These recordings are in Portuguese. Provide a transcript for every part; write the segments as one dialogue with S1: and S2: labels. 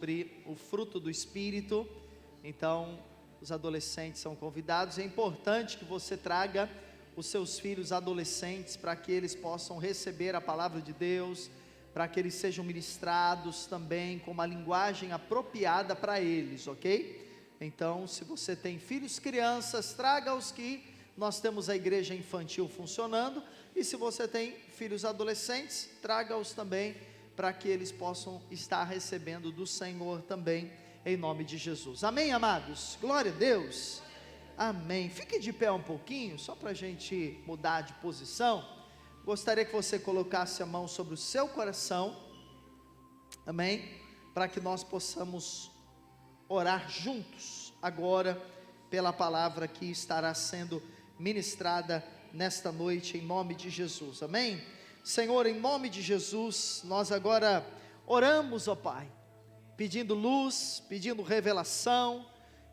S1: sobre o fruto do Espírito. Então, os adolescentes são convidados. É importante que você traga os seus filhos adolescentes para que eles possam receber a palavra de Deus, para que eles sejam ministrados também com uma linguagem apropriada para eles, ok? Então, se você tem filhos crianças, traga-os, que nós temos a igreja infantil funcionando. E se você tem filhos adolescentes, traga-os também, para que eles possam estar recebendo do Senhor também, em nome de Jesus. Amém, amados? Glória a Deus. Amém. Fique de pé um pouquinho, só para a gente mudar de posição. Gostaria que você colocasse a mão sobre o seu coração, amém? Para que nós possamos orar juntos agora, pela palavra que estará sendo ministrada nesta noite, em nome de Jesus, amém? Senhor, em nome de Jesus, nós agora oramos, ó Pai, pedindo luz, pedindo revelação,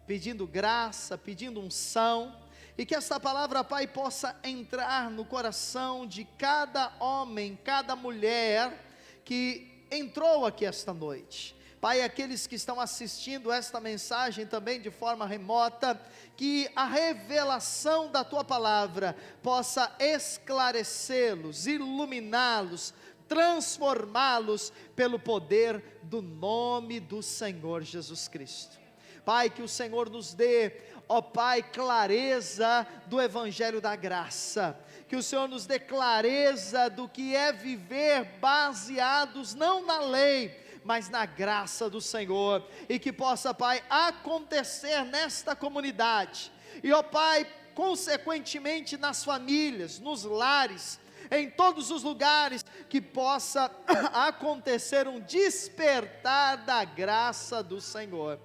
S1: pedindo graça, pedindo unção, e que esta palavra, Pai, possa entrar no coração de cada homem, cada mulher que entrou aqui esta noite. Pai, aqueles que estão assistindo esta mensagem também de forma remota, que a revelação da Tua palavra possa esclarecê-los, iluminá-los, transformá-los pelo poder do nome do Senhor Jesus Cristo. Pai, que o Senhor nos dê, ó Pai, clareza do Evangelho da Graça, que o Senhor nos dê clareza do que é viver baseados não na lei, mas na graça do Senhor, e que possa, Pai, acontecer nesta comunidade, e ó Pai, consequentemente nas famílias, nos lares, em todos os lugares, que possa acontecer um despertar da graça do Senhor.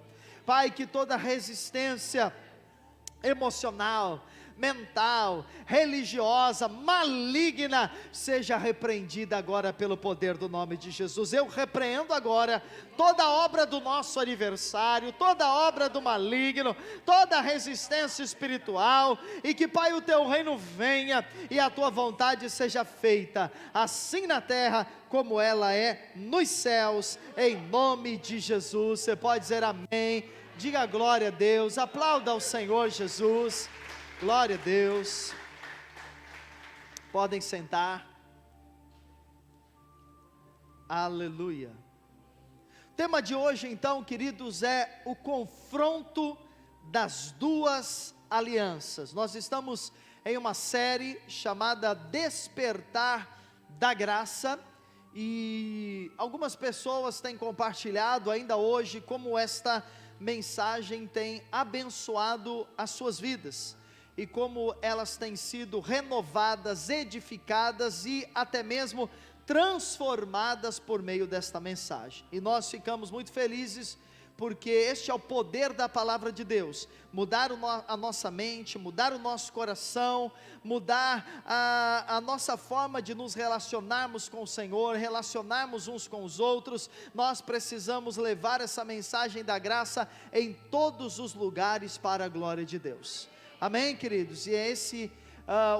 S1: Pai, que toda resistência emocional, mental, religiosa, maligna, seja repreendida agora pelo poder do nome de Jesus. Eu repreendo agora toda obra do nosso adversário, toda obra do maligno, toda resistência espiritual, e que, Pai, o Teu reino venha, e a Tua vontade seja feita, assim na terra, como ela é nos céus, em nome de Jesus. Você pode dizer amém, diga glória a Deus, aplauda ao Senhor Jesus. Glória a Deus. Podem sentar. Aleluia. O tema de hoje, então, queridos, é o confronto das duas alianças. Nós estamos em uma série chamada Despertar da Graça, e algumas pessoas têm compartilhado ainda hoje como esta mensagem tem abençoado as suas vidas, e como elas têm sido renovadas, edificadas e até mesmo transformadas por meio desta mensagem. E nós ficamos muito felizes, porque este é o poder da palavra de Deus, mudar a nossa mente, mudar o nosso coração, mudar a nossa forma de nos relacionarmos com o Senhor, relacionarmos uns com os outros. Nós precisamos levar essa mensagem da graça em todos os lugares para a glória de Deus. Amém, queridos? E é esse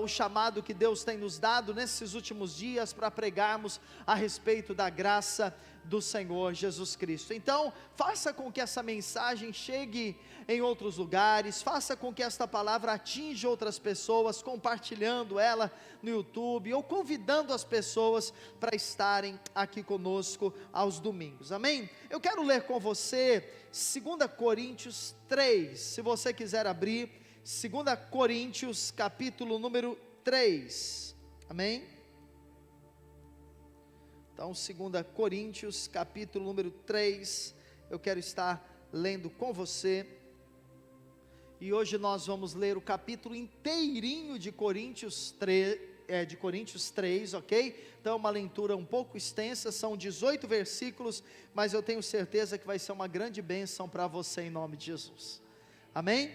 S1: o chamado que Deus tem nos dado nesses últimos dias, para pregarmos a respeito da graça do Senhor Jesus Cristo. Então, faça com que essa mensagem chegue em outros lugares, faça com que esta palavra atinja outras pessoas, compartilhando ela no YouTube, ou convidando as pessoas para estarem aqui conosco aos domingos, amém? Eu quero ler com você 2 Coríntios 3, se você quiser abrir, 2 Coríntios, capítulo número 3, amém? Então, 2 Coríntios, capítulo número 3, eu quero estar lendo com você, e hoje nós vamos ler o capítulo inteirinho de Coríntios 3, ok? Então, uma leitura um pouco extensa, são 18 versículos, mas eu tenho certeza que vai ser uma grande bênção para você, em nome de Jesus, amém?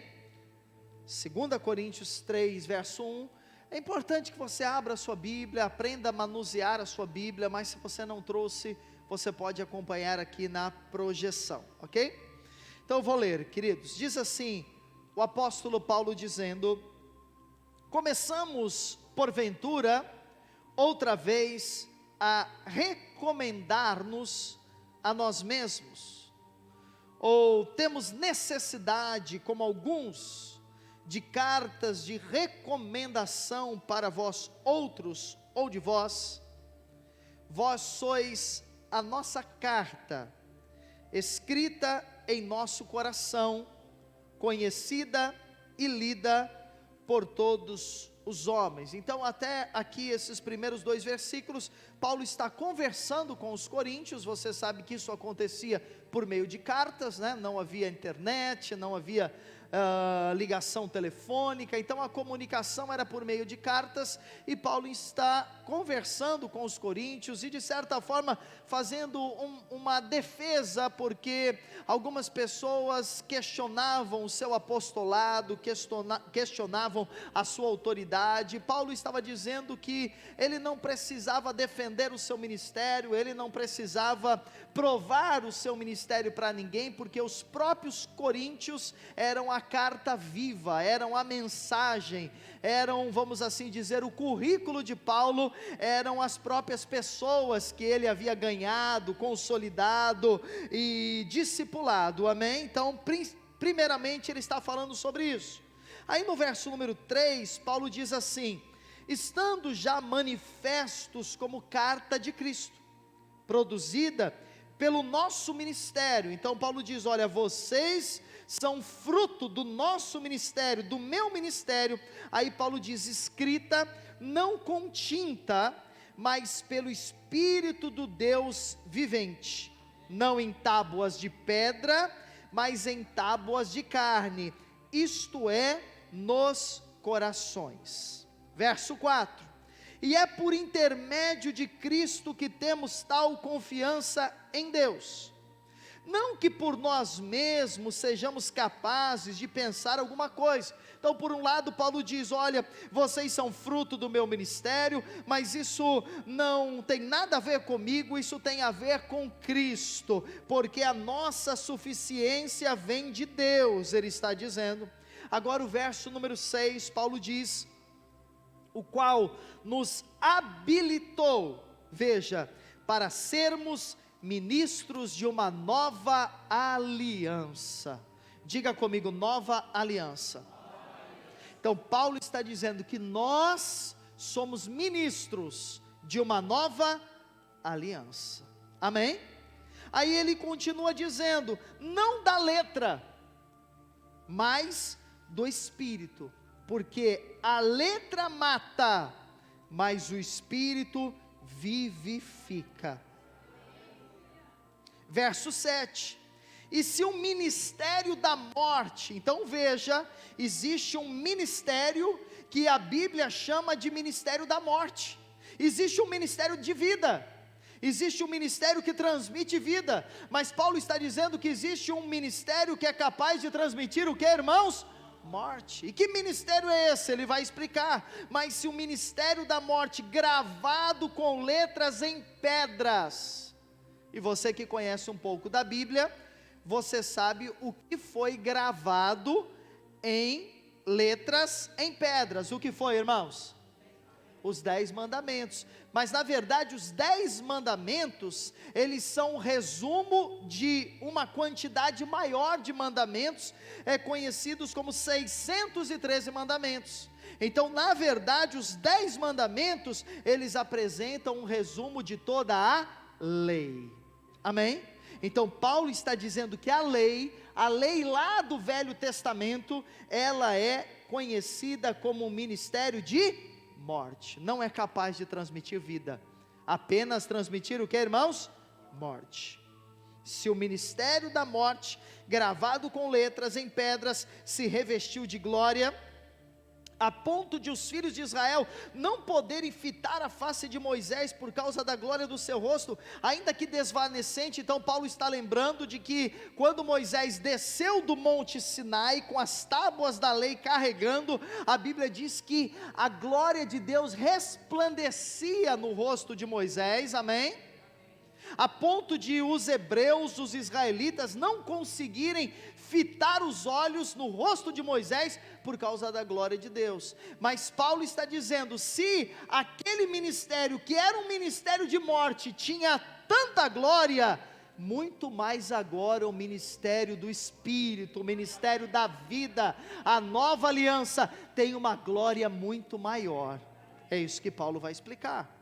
S1: 2 Coríntios 3, verso 1, é importante que você abra a sua Bíblia, aprenda a manusear a sua Bíblia, mas se você não trouxe, você pode acompanhar aqui na projeção, ok? Então eu vou ler, queridos. Diz assim, o apóstolo Paulo dizendo: começamos, porventura, outra vez a recomendar-nos a nós mesmos, ou temos necessidade, como alguns, de cartas de recomendação para vós outros, ou de vós sois a nossa carta, escrita em nosso coração, conhecida e lida por todos os homens. Então, até aqui, esses primeiros 2 versículos, Paulo está conversando com os coríntios. Você sabe que isso acontecia por meio de cartas, né? Não havia internet, não havia ligação telefônica, então a comunicação era por meio de cartas, e Paulo está conversando com os coríntios, e de certa forma fazendo uma defesa, porque algumas pessoas questionavam o seu apostolado, questionavam a sua autoridade. Paulo estava dizendo que ele não precisava defender o seu ministério, ele não precisava provar o seu ministério para ninguém, porque os próprios coríntios eram a carta viva, eram a mensagem, eram, vamos assim dizer, o currículo de Paulo, eram as próprias pessoas que ele havia ganhado, consolidado e discipulado, amém? Então, primeiramente ele está falando sobre isso. Aí no verso número 3, Paulo diz assim: estando já manifestos como carta de Cristo, produzida pelo nosso ministério. Então Paulo diz: olha, vocês são fruto do nosso ministério, do meu ministério. Aí Paulo diz: escrita não com tinta, mas pelo Espírito do Deus vivente, não em tábuas de pedra, mas em tábuas de carne, isto é, nos corações. Verso 4: e é por intermédio de Cristo que temos tal confiança em Deus, não que por nós mesmos sejamos capazes de pensar alguma coisa. Então, por um lado, Paulo diz: olha, vocês são fruto do meu ministério, mas isso não tem nada a ver comigo, isso tem a ver com Cristo, porque a nossa suficiência vem de Deus, ele está dizendo. Agora o verso número 6, Paulo diz: o qual nos habilitou, veja, para sermos ministros de uma nova aliança. Diga comigo: nova aliança. Então Paulo está dizendo que nós somos ministros de uma nova aliança, amém? Aí ele continua dizendo: não da letra, mas do Espírito, porque a letra mata, mas o Espírito vivifica. Verso 7: e se o ministério da morte, então veja, existe um ministério que a Bíblia chama de ministério da morte, existe um ministério de vida, existe um ministério que transmite vida, mas Paulo está dizendo que existe um ministério que é capaz de transmitir o que, irmãos? Morte. E que ministério é esse? Ele vai explicar. Mas se o ministério da morte, gravado com letras em pedras, e você que conhece um pouco da Bíblia, você sabe o que foi gravado em letras em pedras. O que foi, irmãos? Os 10 mandamentos. Mas na verdade os 10 mandamentos, eles são um resumo de uma quantidade maior de mandamentos, conhecidos como 613 mandamentos. Então na verdade os 10 mandamentos, eles apresentam um resumo de toda a lei, amém? Então Paulo está dizendo que a lei lá do Velho Testamento, ela é conhecida como um ministério de morte, não é capaz de transmitir vida, apenas transmitir o que, irmãos? Morte. Se o ministério da morte, gravado com letras em pedras, se revestiu de glória, a ponto de os filhos de Israel não poderem fitar a face de Moisés por causa da glória do seu rosto, ainda que desvanecente. Então Paulo está lembrando de que quando Moisés desceu do monte Sinai com as tábuas da lei carregando, a Bíblia diz que a glória de Deus resplandecia no rosto de Moisés, amém? A ponto de os hebreus, os israelitas, não conseguirem fitar os olhos no rosto de Moisés por causa da glória de Deus. Mas Paulo está dizendo: se aquele ministério, que era um ministério de morte, tinha tanta glória, muito mais agora o ministério do Espírito, o ministério da vida, a nova aliança tem uma glória muito maior. É isso que Paulo vai explicar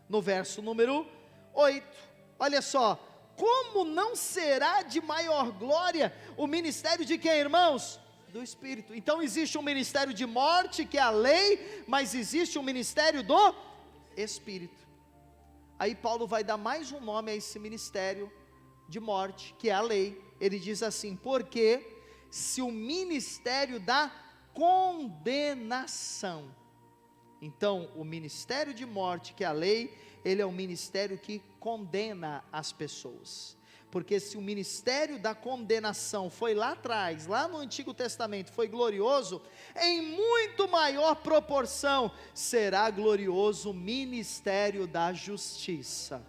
S1: no verso número 8, olha só, como não será de maior glória o ministério de quem, irmãos? Do Espírito. Então existe um ministério de morte, que é a lei, mas existe um ministério do Espírito. Aí Paulo vai dar mais um nome a esse ministério de morte, que é a lei. Ele diz assim: porque se o ministério da condenação, então o ministério de morte, que é a lei, ele é um ministério que condena as pessoas. Porque se o ministério da condenação foi lá atrás, lá no Antigo Testamento, foi glorioso, em muito maior proporção será glorioso o ministério da justiça,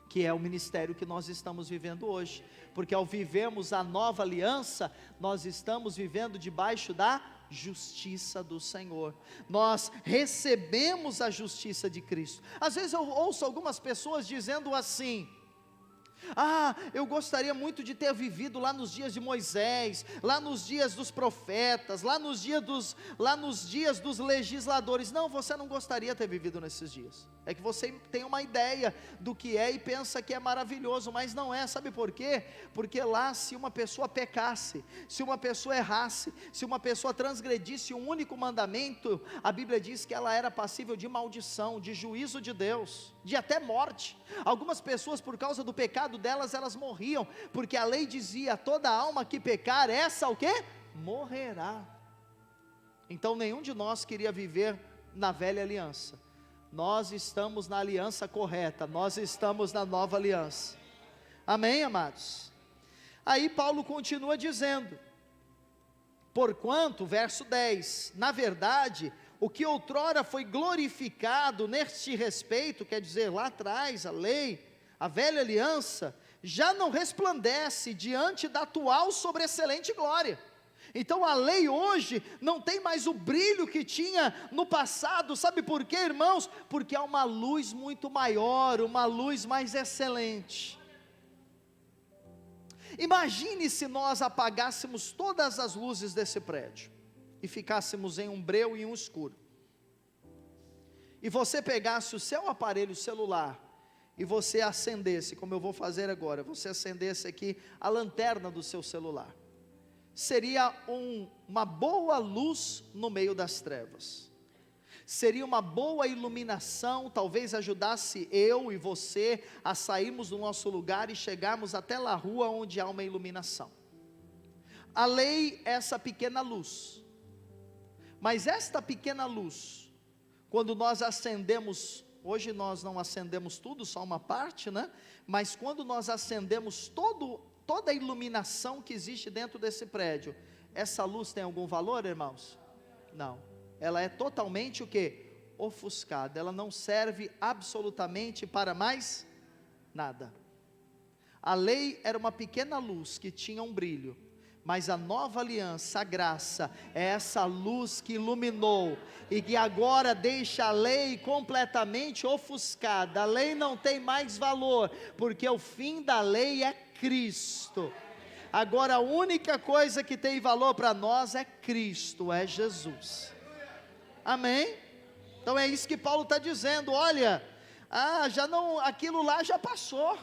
S1: que é o ministério que nós estamos vivendo hoje. Porque ao vivermos a nova aliança, nós estamos vivendo debaixo da justiça do Senhor, nós recebemos a justiça de Cristo. Às vezes eu ouço algumas pessoas dizendo assim: eu gostaria muito de ter vivido lá nos dias de Moisés, lá nos dias dos profetas, lá nos dias dos legisladores. Não, você não gostaria de ter vivido nesses dias, é que você tem uma ideia do que é e pensa que é maravilhoso, mas não é. Sabe por quê? Porque lá, se uma pessoa pecasse, se uma pessoa errasse, se uma pessoa transgredisse um único mandamento, a Bíblia diz que ela era passível de maldição, de juízo de Deus, de até morte. Algumas pessoas, por causa do pecado delas, elas morriam, porque a lei dizia: toda alma que pecar, essa o quê? Morrerá. Então nenhum de nós queria viver na velha aliança. Nós estamos na aliança correta, nós estamos na nova aliança. Amém, amados? Aí Paulo continua dizendo: porquanto, verso 10, na verdade, o que outrora foi glorificado neste respeito, quer dizer, lá atrás, a lei, a velha aliança, já não resplandece diante da atual sobreexcelente glória. Então a lei hoje não tem mais o brilho que tinha no passado. Sabe por quê, irmãos? Porque há uma luz muito maior, uma luz mais excelente. Imagine se nós apagássemos todas as luzes desse prédio e ficássemos em um breu e um escuro, e você pegasse o seu aparelho celular e você acendesse, como eu vou fazer agora, você acendesse aqui a lanterna do seu celular. Seria uma boa luz no meio das trevas, seria uma boa iluminação, talvez ajudasse eu e você a sairmos do nosso lugar e chegarmos até lá, rua onde há uma iluminação. A lei é essa pequena luz, mas esta pequena luz, quando nós acendemos, hoje nós não acendemos tudo, só uma parte, né? Mas quando nós acendemos toda a iluminação que existe dentro desse prédio, essa luz tem algum valor, irmãos? Não, ela é totalmente o quê? Ofuscada, ela não serve absolutamente para mais nada. A lei era uma pequena luz que tinha um brilho, mas a nova aliança, a graça, é essa luz que iluminou, e que agora deixa a lei completamente ofuscada. A lei não tem mais valor, porque o fim da lei é Cristo. Agora a única coisa que tem valor para nós é Cristo, é Jesus. Amém? Então é isso que Paulo está dizendo. Olha, já não, aquilo lá já passou,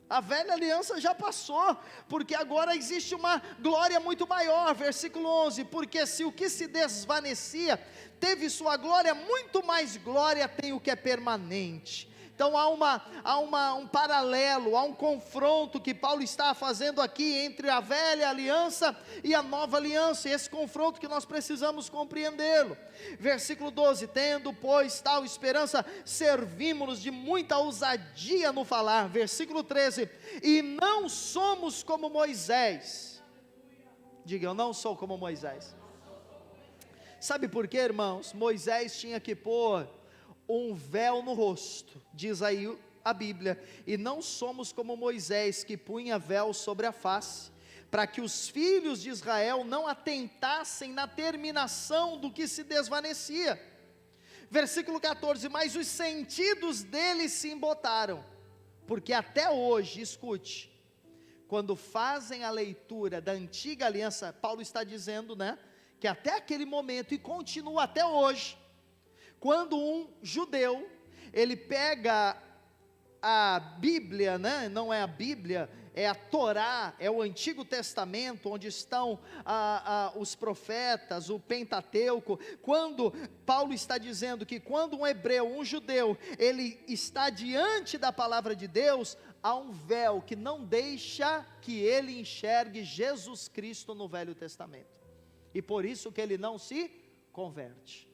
S1: a velha aliança já passou, porque agora existe uma glória muito maior. Versículo 11, porque se o que se desvanecia teve sua glória, muito mais glória tem o que é permanente. Então há um paralelo, há um confronto que Paulo está fazendo aqui entre a velha aliança e a nova aliança, e esse confronto que nós precisamos compreendê-lo. Versículo 12, tendo pois tal esperança, servimos-nos de muita ousadia no falar. Versículo 13, e não somos como Moisés. Diga, eu não sou como Moisés. Sabe por quê, irmãos? Moisés tinha que pôr um véu no rosto, diz aí a Bíblia, e não somos como Moisés, que punha véu sobre a face, para que os filhos de Israel não atentassem na terminação do que se desvanecia. Versículo 14, mas os sentidos deles se embotaram. Porque até hoje, escute, quando fazem a leitura da antiga aliança, Paulo está dizendo, né, que até aquele momento, e continua até hoje, quando um judeu, ele pega a Bíblia, né, não é a Bíblia, é a Torá, é o Antigo Testamento, onde estão os profetas, o Pentateuco. Quando Paulo está dizendo que quando um hebreu, um judeu, ele está diante da palavra de Deus, há um véu que não deixa que ele enxergue Jesus Cristo no Velho Testamento, e por isso que ele não se converte.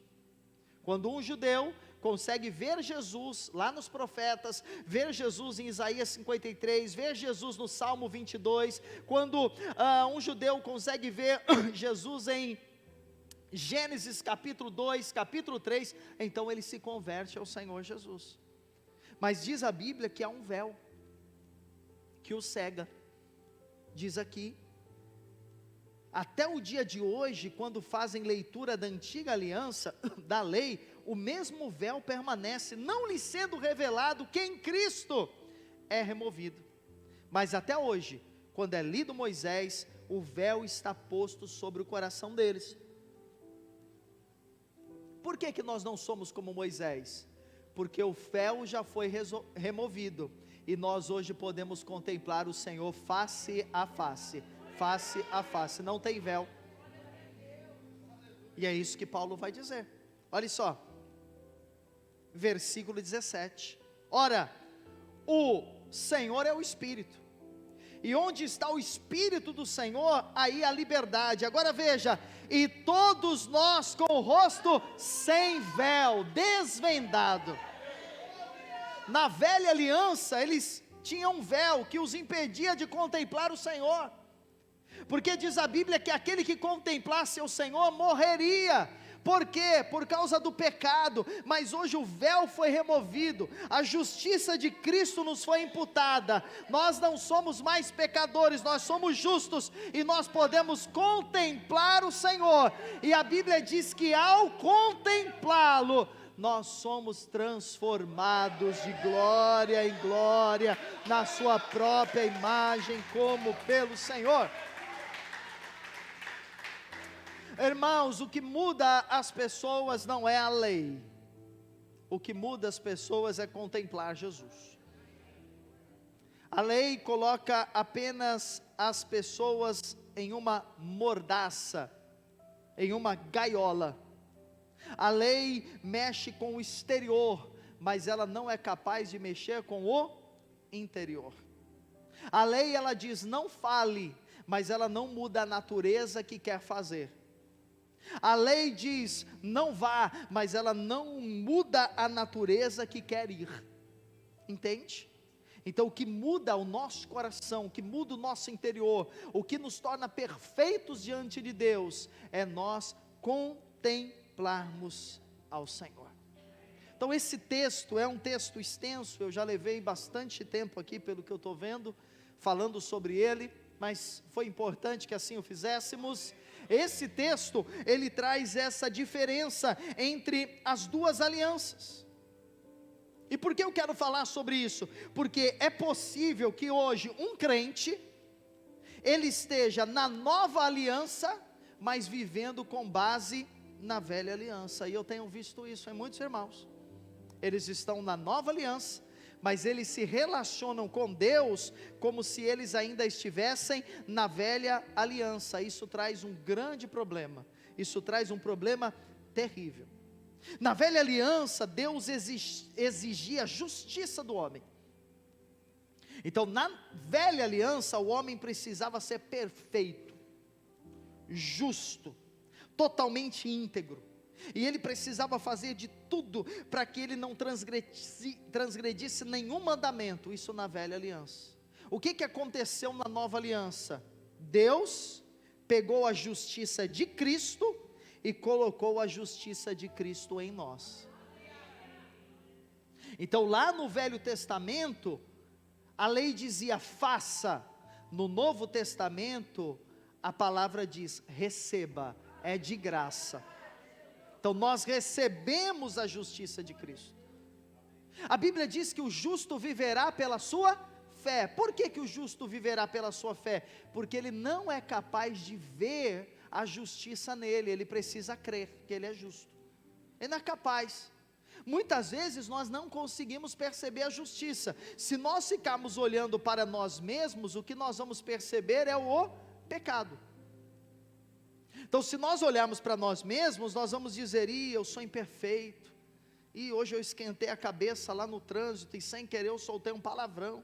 S1: Quando um judeu consegue ver Jesus lá nos profetas, ver Jesus em Isaías 53, ver Jesus no Salmo 22, quando um judeu consegue ver Jesus em Gênesis capítulo 2, capítulo 3, então ele se converte ao Senhor Jesus. Mas diz a Bíblia que há um véu que o cega. Diz aqui, até o dia de hoje, quando fazem leitura da antiga aliança, da lei, o mesmo véu permanece, não lhe sendo revelado que em Cristo é removido. Mas até hoje, quando é lido Moisés, o véu está posto sobre o coração deles. Por que nós não somos como Moisés? Porque o véu já foi removido, e nós hoje podemos contemplar o Senhor face a face, face a face, não tem véu. E é isso que Paulo vai dizer. Olha só, versículo 17, ora, o Senhor é o Espírito, e onde está o Espírito do Senhor, aí a liberdade. Agora veja, e todos nós com o rosto sem véu, desvendado. Na velha aliança, eles tinham um véu que os impedia de contemplar o Senhor, porque diz a Bíblia que aquele que contemplasse o Senhor morreria. Por quê? Por causa do pecado. Mas hoje o véu foi removido, a justiça de Cristo nos foi imputada, nós não somos mais pecadores, nós somos justos, e nós podemos contemplar o Senhor, e a Bíblia diz que ao contemplá-lo, nós somos transformados de glória em glória, na sua própria imagem, como pelo Senhor. Irmãos, o que muda as pessoas não é a lei, o que muda as pessoas é contemplar Jesus. A lei coloca apenas as pessoas em uma mordaça, em uma gaiola. A lei mexe com o exterior, mas ela não é capaz de mexer com o interior. A lei, ela diz não fale, mas ela não muda a natureza que quer fazer. A lei diz não vá, mas ela não muda a natureza que quer ir. Entende? Então o que muda o nosso coração, o que muda o nosso interior, o que nos torna perfeitos diante de Deus, é nós contemplarmos ao Senhor. Então esse texto é um texto extenso, eu já levei bastante tempo aqui, pelo que eu estou vendo, falando sobre ele, mas foi importante que assim o fizéssemos. Esse texto, ele traz essa diferença entre as duas alianças. E por que eu quero falar sobre isso? Porque é possível que hoje um crente, ele esteja na nova aliança, mas vivendo com base na velha aliança. E eu tenho visto isso em muitos irmãos. Eles estão na nova aliança, mas eles se relacionam com Deus como se eles ainda estivessem na velha aliança. Isso traz um grande problema, isso traz um problema terrível. Na velha aliança, Deus exigia a justiça do homem. Então na velha aliança, o homem precisava ser perfeito, justo, totalmente íntegro, e ele precisava fazer de tudo para que ele não transgredisse nenhum mandamento. Isso na velha aliança. O que aconteceu na nova aliança? Deus pegou a justiça de Cristo e colocou a justiça de Cristo em nós. Então lá no Velho Testamento, a lei dizia faça. No Novo Testamento, a palavra diz receba, é de graça. Então nós recebemos a justiça de Cristo. A Bíblia diz que o justo viverá pela sua fé. Por que o justo viverá pela sua fé? Porque ele não é capaz de ver a justiça nele, ele precisa crer que ele é justo. Ele não é capaz. Muitas vezes nós não conseguimos perceber a justiça. Se nós ficarmos olhando para nós mesmos, o que nós vamos perceber é o pecado. Então, se nós olharmos para nós mesmos, nós vamos dizer: eu sou imperfeito, e hoje eu esquentei a cabeça lá no trânsito, e sem querer eu soltei um palavrão,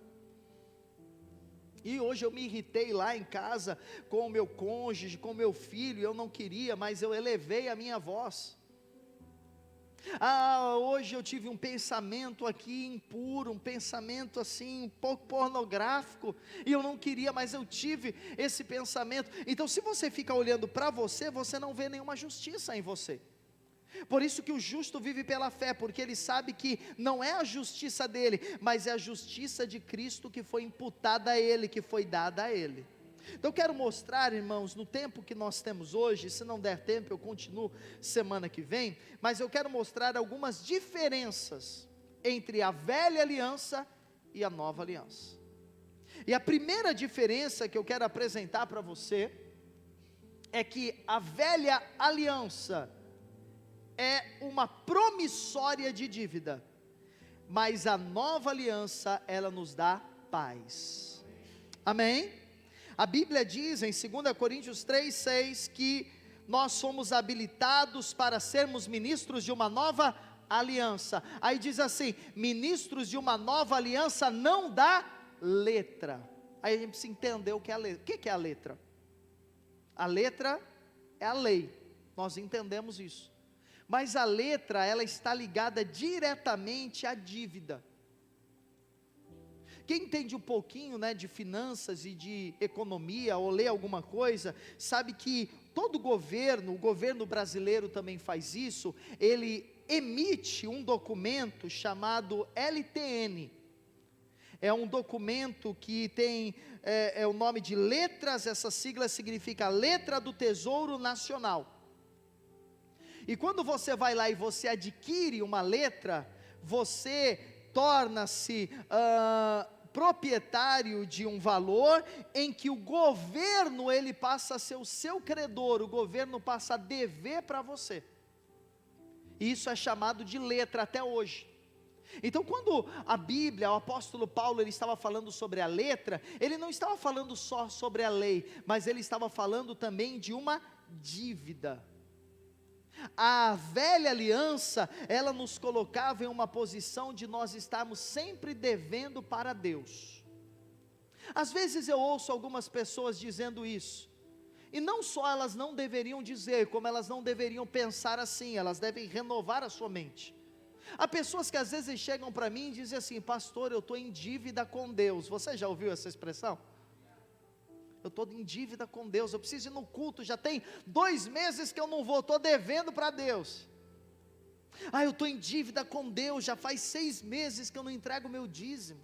S1: e hoje eu me irritei lá em casa, com o meu cônjuge, com o meu filho, eu não queria, mas eu elevei a minha voz. Hoje eu tive um pensamento aqui impuro, um pensamento assim, um pouco pornográfico, e eu não queria, mas eu tive esse pensamento. Então, se você fica olhando para você, você não vê nenhuma justiça em você. Por isso que o justo vive pela fé, porque ele sabe que não é a justiça dele, mas é a justiça de Cristo que foi imputada a ele, que foi dada a ele. Então eu quero mostrar, irmãos, no tempo que nós temos hoje, se não der tempo eu continuo semana que vem, mas eu quero mostrar algumas diferenças entre a velha aliança e a nova aliança. E a primeira diferença que eu quero apresentar para você, é que a velha aliança é uma promissória de dívida, mas a nova aliança, ela nos dá paz. Amém? A Bíblia diz em 2 Coríntios 3:6 que nós somos habilitados para sermos ministros de uma nova aliança. Aí diz assim: ministros de uma nova aliança não da letra. Aí a gente precisa entender o que é a letra. O que é a letra? A letra é a lei, nós entendemos isso. Mas a letra, ela está ligada diretamente à dívida. Quem entende um pouquinho, de finanças e de economia, ou lê alguma coisa, sabe que todo governo, o governo brasileiro também faz isso, ele emite um documento chamado LTN. É um documento que tem o nome de letras, essa sigla significa Letra do Tesouro Nacional. E quando você vai lá e você adquire uma letra, você torna-se proprietário de um valor em que o governo, ele passa a ser o seu credor, o governo passa a dever para você. Isso é chamado de letra até hoje. Então, quando a Bíblia, o apóstolo Paulo, ele estava falando sobre a letra, ele não estava falando só sobre a lei, mas ele estava falando também de uma dívida. A velha aliança, ela nos colocava em uma posição de nós estarmos sempre devendo para Deus. Às vezes eu ouço algumas pessoas dizendo isso, e não só elas não deveriam dizer, como elas não deveriam pensar assim, elas devem renovar a sua mente. Há pessoas que às vezes chegam para mim e dizem assim: pastor, eu estou em dívida com Deus. Você já ouviu essa expressão? Eu estou em dívida com Deus, eu preciso ir no culto, já tem 2 meses que eu não vou, estou devendo para Deus. Eu estou em dívida com Deus, já faz 6 meses que eu não entrego o meu dízimo.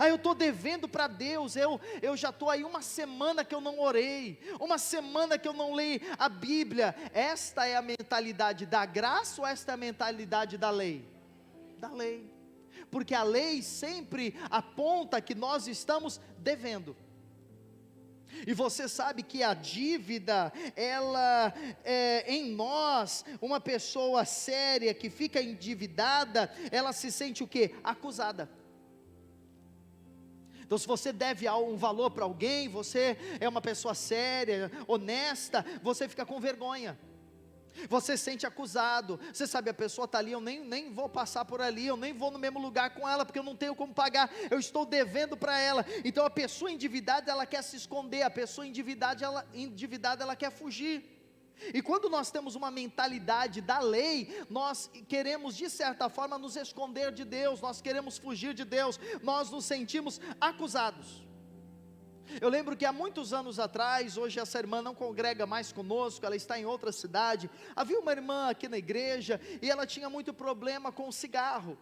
S1: Eu estou devendo para Deus, eu já estou aí 1 semana que eu não orei, 1 semana que eu não leio a Bíblia. Esta é a mentalidade da graça ou esta é a mentalidade da lei? Da lei, porque a lei sempre aponta que nós estamos devendo. E você sabe que a dívida, ela em nós, uma pessoa séria que fica endividada, ela se sente o quê? Acusada. Então, se você deve um valor para alguém, você é uma pessoa séria, honesta, você fica com vergonha. Você se sente acusado. Você sabe, a pessoa está ali, eu nem vou passar por ali, eu nem vou no mesmo lugar com ela, porque eu não tenho como pagar, eu estou devendo para ela. Então a pessoa endividada, ela quer se esconder, a pessoa endividada, ela quer fugir. E quando nós temos uma mentalidade da lei, nós queremos de certa forma nos esconder de Deus, nós queremos fugir de Deus, nós nos sentimos acusados. Eu lembro que há muitos anos atrás, hoje essa irmã não congrega mais conosco, ela está em outra cidade. Havia uma irmã aqui na igreja, e ela tinha muito problema com o cigarro,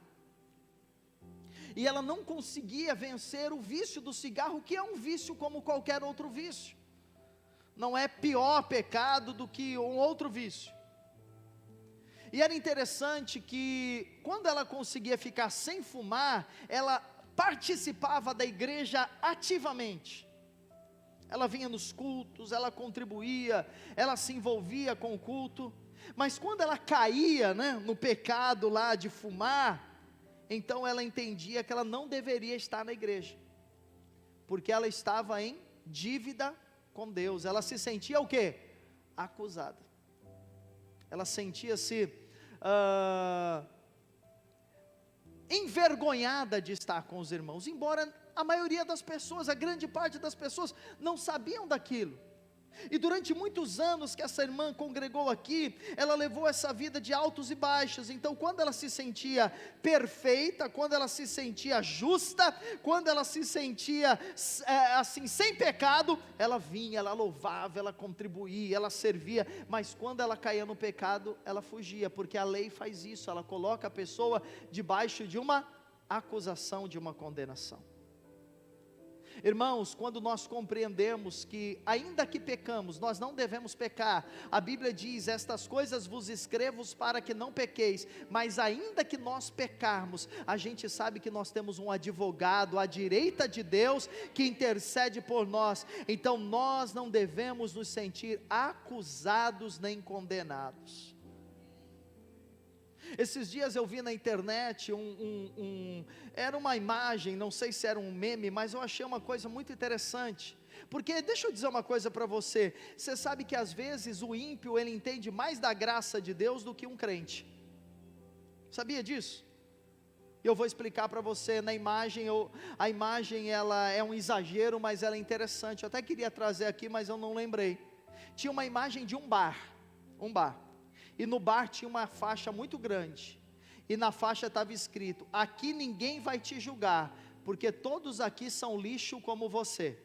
S1: e ela não conseguia vencer o vício do cigarro, que é um vício como qualquer outro vício, não é pior pecado do que um outro vício. E era interessante que, quando ela conseguia ficar sem fumar, ela participava da igreja ativamente. Ela vinha nos cultos, ela contribuía, ela se envolvia com o culto. Mas quando ela caía, no pecado lá de fumar, então ela entendia que ela não deveria estar na igreja, porque ela estava em dívida com Deus. Ela se sentia o quê? Acusada. Ela sentia-se envergonhada de estar com os irmãos, embora a maioria das pessoas, a grande parte das pessoas, não sabiam daquilo. E durante muitos anos que essa irmã congregou aqui, ela levou essa vida de altos e baixos. Então, quando ela se sentia perfeita, quando ela se sentia justa, quando ela se sentia assim, sem pecado, ela vinha, ela louvava, ela contribuía, ela servia. Mas quando ela caía no pecado, ela fugia, porque a lei faz isso, ela coloca a pessoa debaixo de uma acusação, de uma condenação. Irmãos, quando nós compreendemos que, ainda que pecamos, nós não devemos pecar. A Bíblia diz: estas coisas vos escrevo para que não pequeis. Mas ainda que nós pecarmos, a gente sabe que nós temos um advogado à direita de Deus, que intercede por nós. Então nós não devemos nos sentir acusados nem condenados. Esses dias eu vi na internet era uma imagem, não sei se era um meme, mas eu achei uma coisa muito interessante. Porque deixa eu dizer uma coisa para você. Você sabe que às vezes o ímpio, ele entende mais da graça de Deus do que um crente. Sabia disso? Eu vou explicar para você. Na imagem, a imagem ela é um exagero, mas ela é interessante. Eu até queria trazer aqui, mas eu não lembrei. Tinha uma imagem de um bar. E no bar tinha uma faixa muito grande, e na faixa estava escrito: aqui ninguém vai te julgar, porque todos aqui são lixo como você.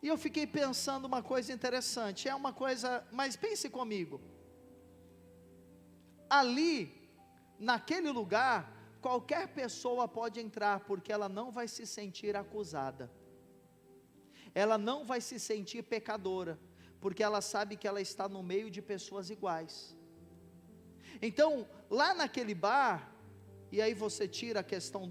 S1: E eu fiquei pensando uma coisa interessante, mas pense comigo, ali, naquele lugar, qualquer pessoa pode entrar, porque ela não vai se sentir acusada, ela não vai se sentir pecadora, porque ela sabe que ela está no meio de pessoas iguais. Então, lá naquele bar, e aí você tira a questão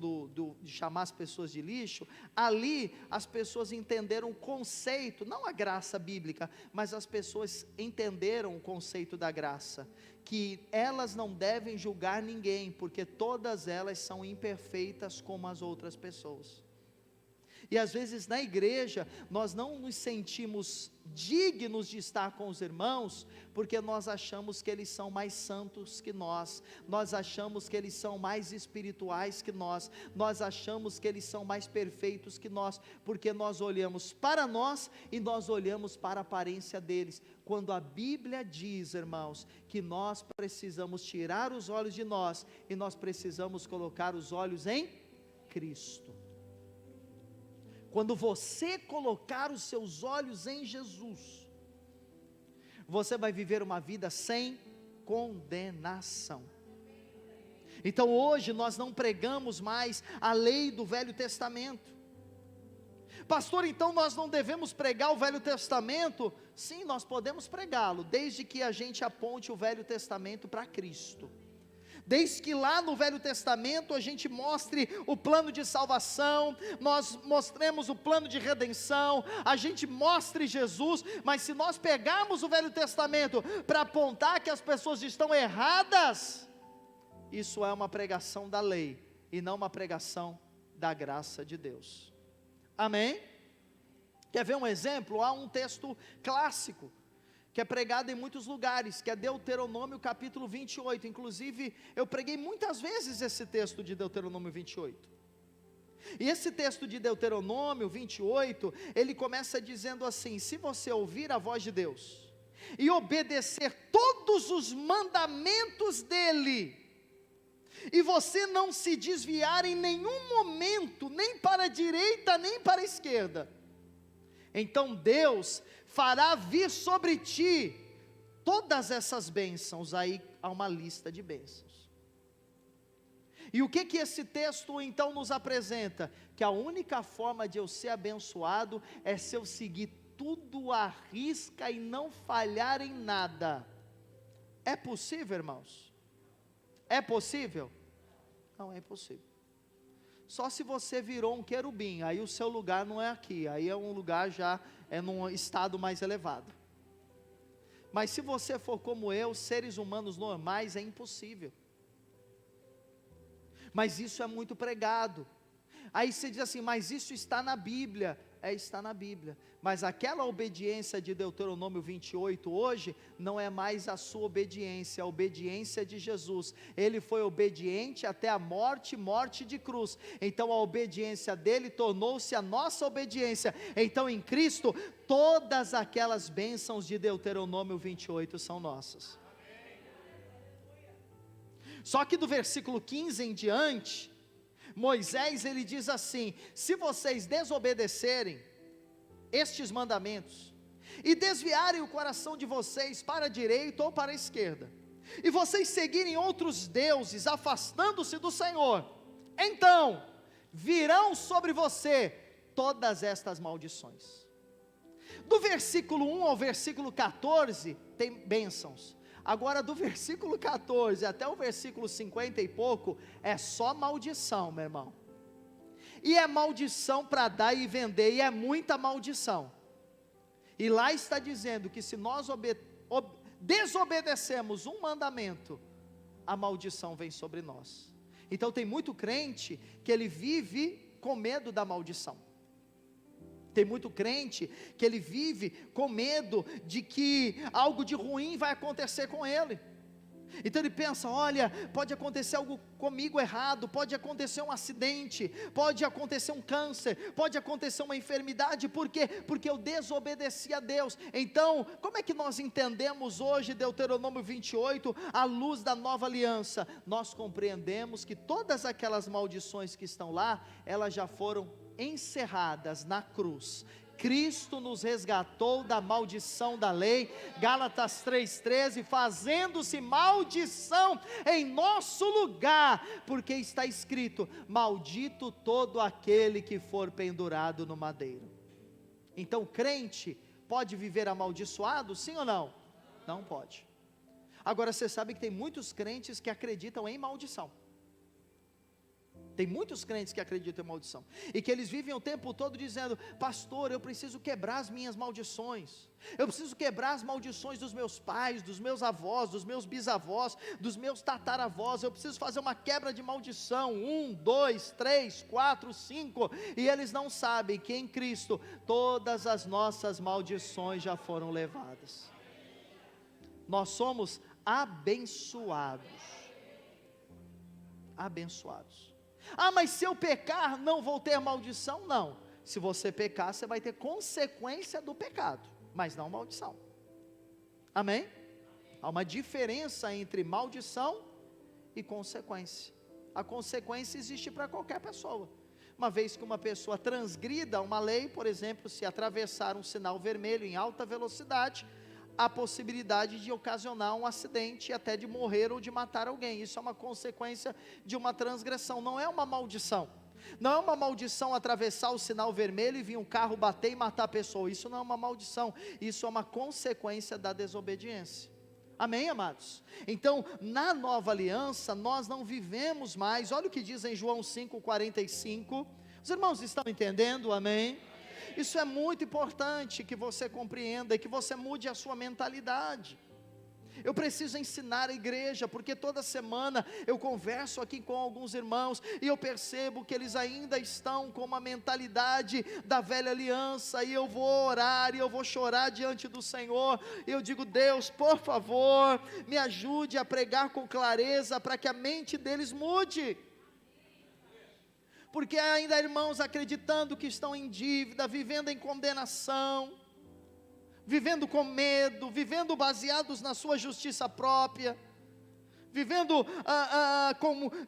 S1: de chamar as pessoas de lixo, ali as pessoas entenderam o conceito, não a graça bíblica, mas as pessoas entenderam o conceito da graça, que elas não devem julgar ninguém, porque todas elas são imperfeitas como as outras pessoas. E às vezes na igreja, nós não nos sentimos dignos de estar com os irmãos, porque nós achamos que eles são mais santos que nós achamos que eles são mais espirituais que nós achamos que eles são mais perfeitos que nós, porque nós olhamos para nós, e nós olhamos para a aparência deles, quando a Bíblia diz, irmãos, que nós precisamos tirar os olhos de nós, e nós precisamos colocar os olhos em Cristo. Quando você colocar os seus olhos em Jesus, você vai viver uma vida sem condenação. Então hoje nós não pregamos mais a lei do Velho Testamento. Pastor, então nós não devemos pregar o Velho Testamento? Sim, nós podemos pregá-lo, desde que a gente aponte o Velho Testamento para Cristo. Desde que lá no Velho Testamento a gente mostre o plano de salvação, nós mostremos o plano de redenção, a gente mostre Jesus. Mas se nós pegarmos o Velho Testamento para apontar que as pessoas estão erradas, isso é uma pregação da lei, e não uma pregação da graça de Deus. Amém? Quer ver um exemplo? Há um texto clássico, que é pregado em muitos lugares, que é Deuteronômio capítulo 28, inclusive eu preguei muitas vezes esse texto de Deuteronômio 28, e esse texto de Deuteronômio 28, ele começa dizendo assim: se você ouvir a voz de Deus, e obedecer todos os mandamentos dEle, e você não se desviar em nenhum momento, nem para a direita, nem para a esquerda, então Deus fará vir sobre ti todas essas bênçãos. Aí há uma lista de bênçãos. E o que esse texto então nos apresenta? Que a única forma de eu ser abençoado é se eu seguir tudo à risca e não falhar em nada. É possível, irmãos? É possível? Não é impossível. Só se você virou um querubim, aí o seu lugar não é aqui, aí é um lugar já, é num estado mais elevado. Mas se você for como eu, seres humanos normais, é impossível. Mas isso é muito pregado. Aí você diz assim, mas isso está na Bíblia. Está na Bíblia. Mas aquela obediência de Deuteronômio 28 hoje, não é mais a sua obediência, a obediência de Jesus. Ele foi obediente até a morte, morte de cruz. Então a obediência dele tornou-se a nossa obediência. Então em Cristo, todas aquelas bênçãos de Deuteronômio 28 são nossas. Só que do versículo 15 em diante, Moisés ele diz assim: se vocês desobedecerem estes mandamentos, e desviarem o coração de vocês para a direita ou para a esquerda, e vocês seguirem outros deuses, afastando-se do Senhor, então virão sobre você todas estas maldições. Do versículo 1 ao versículo 14, tem bênçãos. Agora do versículo 14 até o versículo 50 e pouco, é só maldição, meu irmão. E é maldição para dar e vender, e é muita maldição. E lá está dizendo que se nós desobedecemos um mandamento, a maldição vem sobre nós. Então tem muito crente que ele vive com medo da maldição. Tem muito crente que ele vive com medo de que algo de ruim vai acontecer com ele. Então ele pensa, olha, pode acontecer algo comigo errado, pode acontecer um acidente, pode acontecer um câncer, pode acontecer uma enfermidade. Por quê? Porque eu desobedeci a Deus. Então, como é que nós entendemos hoje Deuteronômio 28, à luz da nova aliança? Nós compreendemos que todas aquelas maldições que estão lá, elas já foram encerradas na cruz. Cristo nos resgatou da maldição da lei, Gálatas 3,13, fazendo-se maldição em nosso lugar, porque está escrito, maldito todo aquele que for pendurado no madeiro. Então crente pode viver amaldiçoado, sim ou não? Não pode. Agora você sabe que tem muitos crentes que acreditam em maldição. Tem muitos crentes que acreditam em maldição, e que eles vivem o tempo todo dizendo, pastor, eu preciso quebrar as minhas maldições, eu preciso quebrar as maldições dos meus pais, dos meus avós, dos meus bisavós, dos meus tataravós, eu preciso fazer uma quebra de maldição, 1, 2, 3, 4, 5, e eles não sabem que em Cristo, todas as nossas maldições já foram levadas. Nós somos abençoados, abençoados. Ah, mas se eu pecar, não vou ter maldição? Não, se você pecar, você vai ter consequência do pecado, mas não maldição. Amém? Há uma diferença entre maldição e consequência. A consequência existe para qualquer pessoa. Uma vez que uma pessoa transgrida uma lei, por exemplo, se atravessar um sinal vermelho em alta velocidade, há possibilidade de ocasionar um acidente, até de morrer ou de matar alguém. Isso é uma consequência de uma transgressão, não é uma maldição. Não é uma maldição atravessar o sinal vermelho e vir um carro bater e matar a pessoa. Isso não é uma maldição, isso é uma consequência da desobediência. Amém, amados? Então, na nova aliança, nós não vivemos mais, olha o que diz em João 5,45, os irmãos estão entendendo? Amém? Isso é muito importante que você compreenda e que você mude a sua mentalidade. Eu preciso ensinar a igreja, porque toda semana eu converso aqui com alguns irmãos e eu percebo que eles ainda estão com uma mentalidade da velha aliança, e eu vou orar e eu vou chorar diante do Senhor, e eu digo, Deus, por favor, me ajude a pregar com clareza, para que a mente deles mude. Porque ainda há irmãos acreditando que estão em dívida, vivendo em condenação, vivendo com medo, vivendo baseados na sua justiça própria, vivendo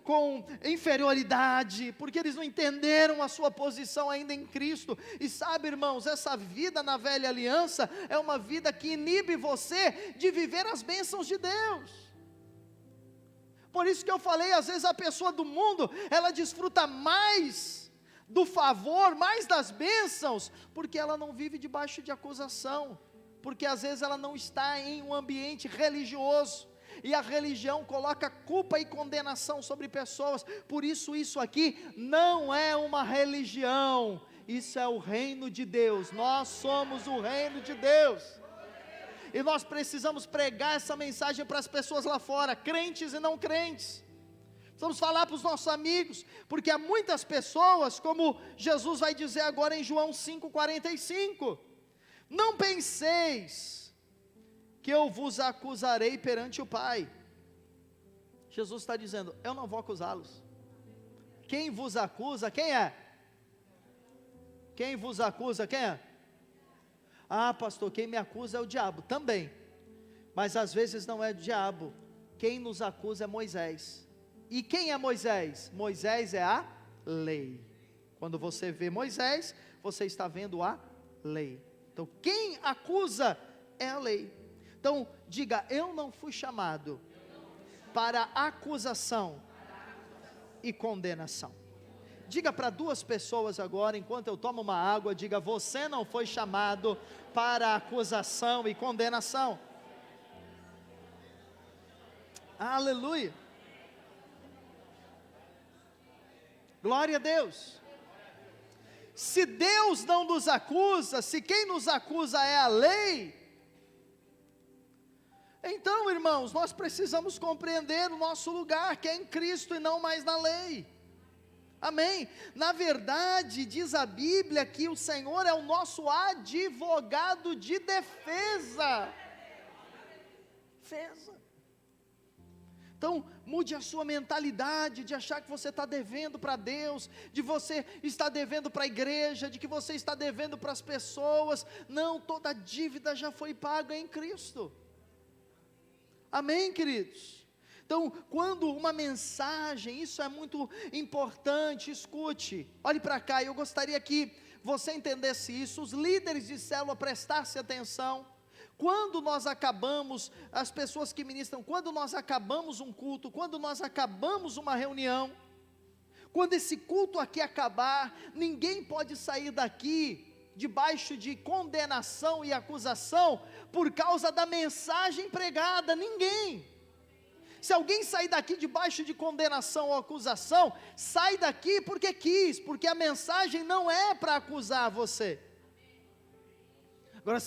S1: com inferioridade, porque eles não entenderam a sua posição ainda em Cristo. E sabe, irmãos, essa vida na velha aliança é uma vida que inibe você de viver as bênçãos de Deus. Por isso que eu falei, às vezes a pessoa do mundo, ela desfruta mais do favor, mais das bênçãos, porque ela não vive debaixo de acusação, porque às vezes ela não está em um ambiente religioso, e a religião coloca culpa e condenação sobre pessoas. Por isso, isso aqui não é uma religião, isso é o reino de Deus. Nós somos o reino de Deus, e nós precisamos pregar essa mensagem para as pessoas lá fora, crentes e não crentes. Precisamos falar para os nossos amigos, porque há muitas pessoas, como Jesus vai dizer agora em João 5,45, não penseis que eu vos acusarei perante o Pai. Jesus está dizendo, eu não vou acusá-los. Quem vos acusa, quem é? Quem vos acusa, quem é? Ah, pastor, quem me acusa é o diabo, também, mas às vezes não é o diabo, quem nos acusa é Moisés. E quem é Moisés? Moisés é a lei. Quando você vê Moisés, você está vendo a lei. Então, quem acusa é a lei. Então, diga, eu não fui chamado para acusação e condenação. Diga para duas pessoas agora, enquanto eu tomo uma água, diga, você não foi chamado para acusação e condenação. Aleluia. Glória a Deus. Se Deus não nos acusa, se quem nos acusa é a lei, então, irmãos, nós precisamos compreender o nosso lugar, que é em Cristo e não mais na lei. Amém? Na verdade, diz a Bíblia que o Senhor é o nosso advogado de defesa. Então, mude a sua mentalidade de achar que você está devendo para Deus, de você estar devendo para a igreja, de que você está devendo para as pessoas. Não, toda dívida já foi paga em Cristo. Amém, queridos? Então, quando uma mensagem, isso é muito importante, escute, olhe para cá, eu gostaria que você entendesse isso, os líderes de célula prestassem atenção. Quando nós acabamos, as pessoas que ministram, quando nós acabamos um culto, quando nós acabamos uma reunião, quando esse culto aqui acabar, ninguém pode sair daqui debaixo de condenação e acusação por causa da mensagem pregada, ninguém. Se alguém sair daqui debaixo de condenação ou acusação, sai daqui porque quis, porque a mensagem não é para acusar você. Agora,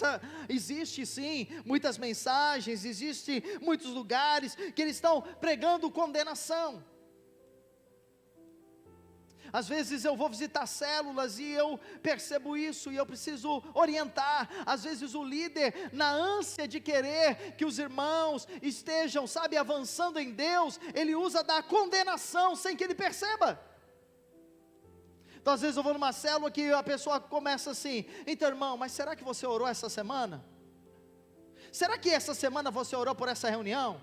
S1: existe sim muitas mensagens, existe muitos lugares que eles estão pregando condenação. Às vezes eu vou visitar células e eu percebo isso e eu preciso orientar. Às vezes o líder, na ânsia de querer que os irmãos estejam, sabe, avançando em Deus, ele usa da condenação sem que ele perceba. Então às vezes eu vou numa célula que a pessoa começa assim, então irmão, mas será que você orou essa semana? Será que essa semana você orou por essa reunião?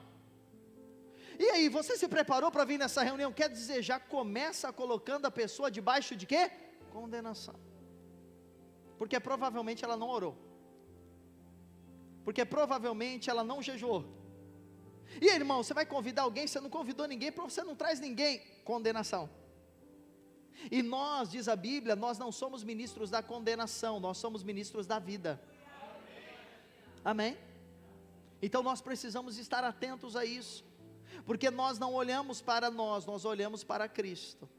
S1: E aí, você se preparou para vir nessa reunião? Quer dizer, já começa colocando a pessoa debaixo de quê? Condenação. Porque provavelmente ela não orou. Porque provavelmente ela não jejuou. E aí, irmão, você vai convidar alguém, você não convidou ninguém, você não traz ninguém. Condenação. E nós, diz a Bíblia, nós não somos ministros da condenação, nós somos ministros da vida. Amém? Então nós precisamos estar atentos a isso. Porque nós não olhamos para nós olhamos para Cristo.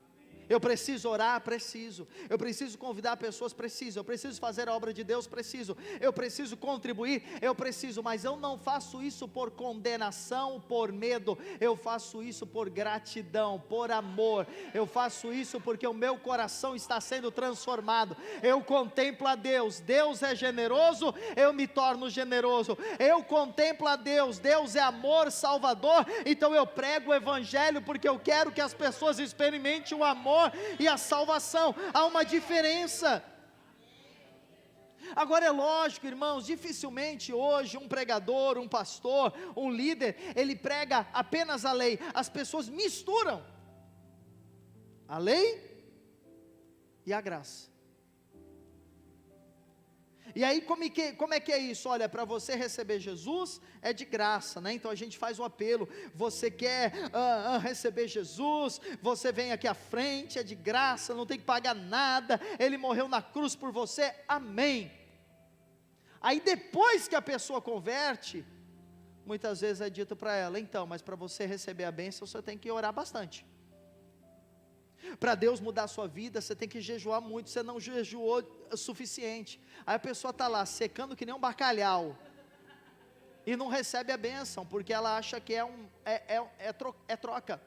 S1: Eu preciso orar? Preciso. Eu preciso convidar pessoas? Preciso. Eu preciso fazer a obra de Deus? Preciso. Eu preciso contribuir? Eu preciso. Mas eu não faço isso por condenação, por medo. Eu faço isso por gratidão, por amor. Eu faço isso porque o meu coração está sendo transformado. Eu contemplo a Deus. Deus é generoso, eu me torno generoso. Eu contemplo a Deus. Deus é amor, Salvador. Então eu prego o Evangelho porque eu quero que as pessoas experimentem o amor e a salvação. Há uma diferença. Agora é lógico, irmãos, dificilmente hoje um pregador, um pastor, um líder, ele prega apenas a lei. As pessoas misturam a lei e a graça. E aí como é que é isso? Olha, para você receber Jesus é de graça, né? Então a gente faz um apelo, você quer receber Jesus, você vem aqui à frente, é de graça, não tem que pagar nada, Ele morreu na cruz por você, amém. Aí depois que a pessoa converte, muitas vezes é dito para ela, então, mas para você receber a bênção, você tem que orar bastante. Para Deus mudar a sua vida, você tem que jejuar muito, você não jejuou o suficiente. Aí a pessoa está lá, secando que nem um bacalhau, e não recebe a bênção, porque ela acha que é troca.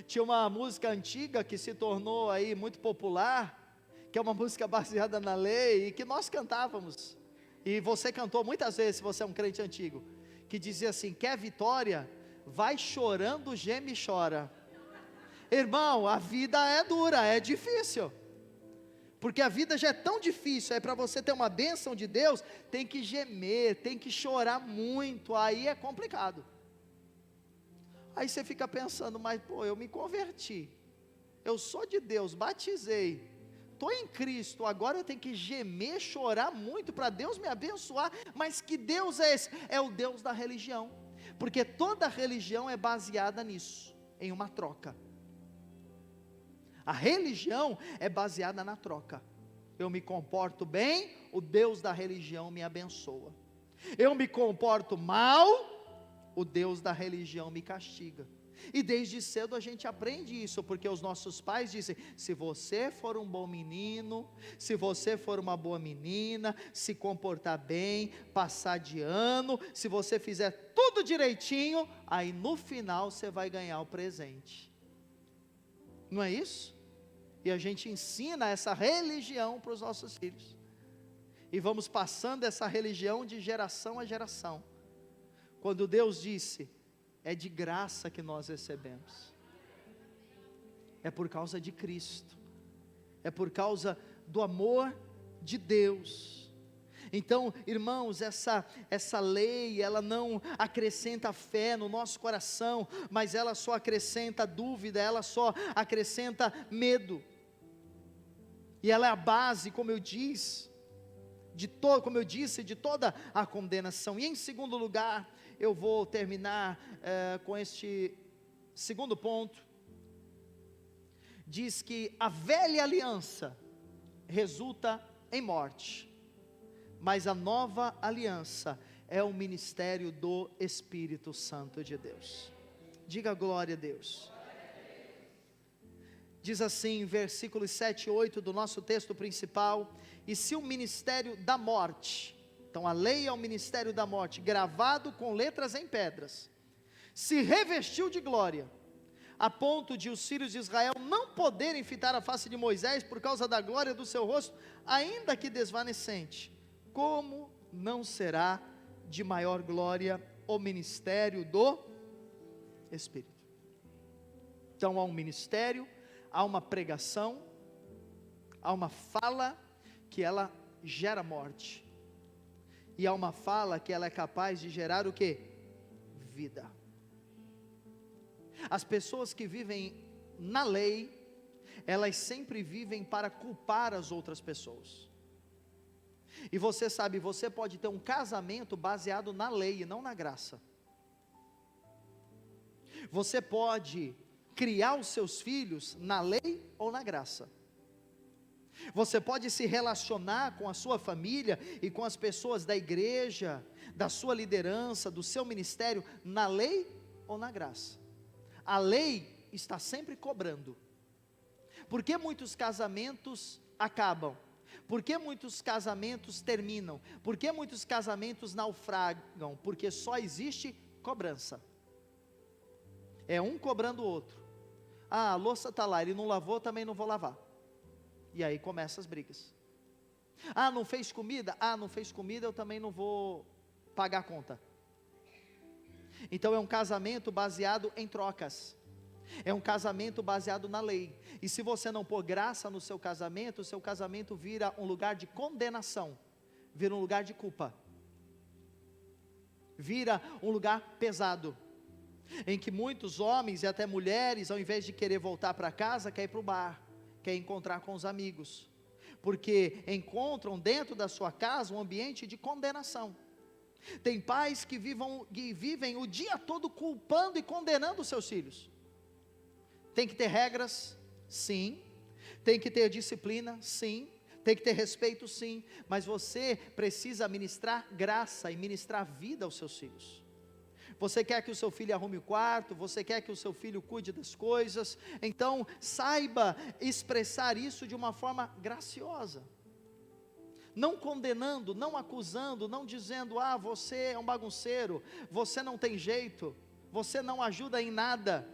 S1: Tinha uma música antiga que se tornou aí muito popular, que é uma música baseada na lei, e que nós cantávamos, e você cantou muitas vezes, se você é um crente antigo, que dizia assim, quer vitória? Vai chorando, geme e chora. Irmão, a vida é dura, é difícil, porque a vida já é tão difícil, para você ter uma bênção de Deus, tem que gemer, tem que chorar muito, aí é complicado. Aí você fica pensando, mas eu me converti, eu sou de Deus, batizei, estou em Cristo, agora eu tenho que gemer, chorar muito para Deus me abençoar, mas que Deus é esse? É o Deus da religião, porque toda religião é baseada nisso, em uma troca. A religião é baseada na troca. Eu me comporto bem, o Deus da religião me abençoa. Eu me comporto mal, o Deus da religião me castiga. E desde cedo a gente aprende isso, porque os nossos pais dizem, se você for um bom menino, se você for uma boa menina, se comportar bem, passar de ano, se você fizer tudo direitinho, aí no final você vai ganhar o presente. Não é isso? E a gente ensina essa religião para os nossos filhos, e vamos passando essa religião de geração a geração, quando Deus disse, é de graça que nós recebemos, é por causa de Cristo, é por causa do amor de Deus. Então, irmãos, essa lei, ela não acrescenta fé no nosso coração, mas ela só acrescenta dúvida, ela só acrescenta medo, e ela é a base, como eu disse, de toda a condenação. E em segundo lugar, eu vou terminar com este segundo ponto. Diz que a velha aliança resulta em morte, mas a nova aliança é o ministério do Espírito Santo de Deus. Diga glória a Deus. Diz assim, versículos 7 e 8 do nosso texto principal, e se o ministério da morte, então a lei é o ministério da morte, gravado com letras em pedras, se revestiu de glória, a ponto de os filhos de Israel não poderem fitar a face de Moisés, por causa da glória do seu rosto, ainda que desvanecente, como não será de maior glória o ministério do Espírito? Então há um ministério, há uma pregação, há uma fala que ela gera morte, e há uma fala que ela é capaz de gerar o quê? Vida. As pessoas que vivem na lei, elas sempre vivem para culpar as outras pessoas. E você sabe, você pode ter um casamento baseado na lei e não na graça. Você pode criar os seus filhos na lei ou na graça. Você pode se relacionar com a sua família e com as pessoas da igreja, da sua liderança, do seu ministério, na lei ou na graça. A lei está sempre cobrando. Por que muitos casamentos acabam? Por que muitos casamentos terminam? Por que muitos casamentos naufragam? Porque só existe cobrança. É um cobrando o outro. Ah, a louça está lá, ele não lavou, também não vou lavar. E aí começam as brigas. Ah, não fez comida? Ah, não fez comida, eu também não vou pagar a conta. Então é um casamento baseado em trocas. É um casamento baseado na lei. E se você não pôr graça no seu casamento, o seu casamento vira um lugar de condenação, vira um lugar de culpa, vira um lugar pesado, em que muitos homens e até mulheres, ao invés de querer voltar para casa, quer ir para o bar, quer encontrar com os amigos, porque encontram dentro da sua casa um ambiente de condenação. Tem pais que vivem o dia todo culpando e condenando os seus filhos. Tem que ter regras, sim. Tem que ter disciplina, sim. Tem que ter respeito, sim. Mas você precisa ministrar graça e ministrar vida aos seus filhos. Você quer que o seu filho arrume o quarto, você quer que o seu filho cuide das coisas, então saiba expressar isso de uma forma graciosa. Não condenando, não acusando, não dizendo, você é um bagunceiro, você não tem jeito, você não ajuda em nada,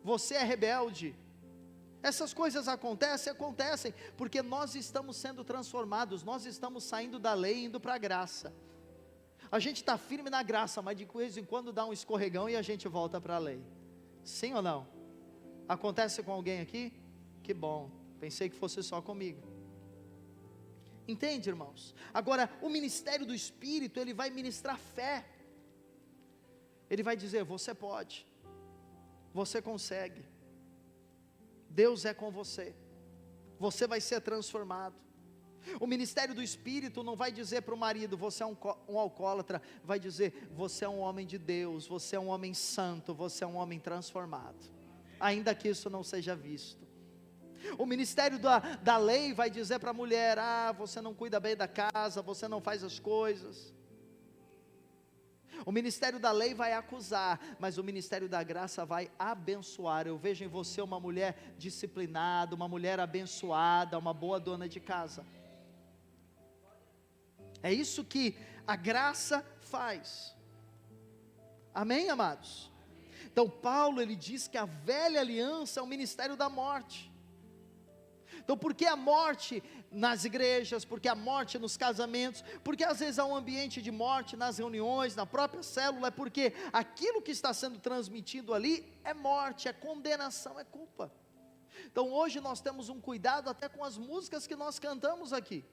S1: você é rebelde. Essas coisas acontecem, porque nós estamos sendo transformados, nós estamos saindo da lei e indo para a graça. A gente está firme na graça, mas de vez em quando dá um escorregão e a gente volta para a lei. Sim ou não? Acontece com alguém aqui? Que bom, pensei que fosse só comigo. Entende, irmãos? Agora, o ministério do Espírito, ele vai ministrar fé. Ele vai dizer, você pode, você consegue, Deus é com você, você vai ser transformado. O ministério do Espírito não vai dizer para o marido, você é um alcoólatra, vai dizer, você é um homem de Deus, você é um homem santo, você é um homem transformado, ainda que isso não seja visto. O ministério da lei vai dizer para a mulher, você não cuida bem da casa, você não faz as coisas. O ministério da lei vai acusar, mas o ministério da graça vai abençoar. Eu vejo em você uma mulher disciplinada, uma mulher abençoada, uma boa dona de casa. É isso que a graça faz. Amém, amados? Então Paulo, ele diz que a velha aliança é o ministério da morte. Então por que a morte nas igrejas, por que a morte nos casamentos, porque às vezes há um ambiente de morte nas reuniões, na própria célula, é porque aquilo que está sendo transmitido ali é morte, é condenação, é culpa. Então hoje nós temos um cuidado até com as músicas que nós cantamos aqui.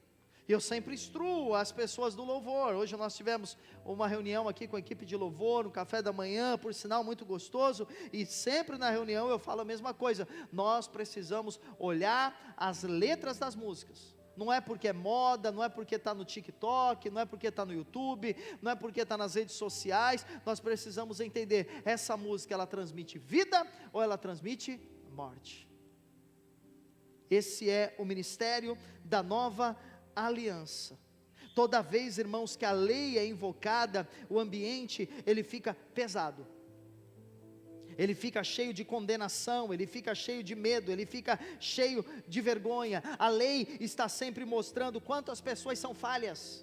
S1: Eu sempre instruo as pessoas do louvor. Hoje nós tivemos uma reunião aqui com a equipe de louvor, no café da manhã, por sinal muito gostoso, e sempre na reunião eu falo a mesma coisa, nós precisamos olhar as letras das músicas. Não é porque é moda, não é porque está no TikTok, não é porque está no YouTube, não é porque está nas redes sociais, nós precisamos entender, essa música ela transmite vida ou ela transmite morte? Esse é o ministério da nova aliança. Toda vez, irmãos, que a lei é invocada, o ambiente, ele fica pesado, ele fica cheio de condenação, ele fica cheio de medo, ele fica cheio de vergonha. A lei está sempre mostrando quanto as pessoas são falhas,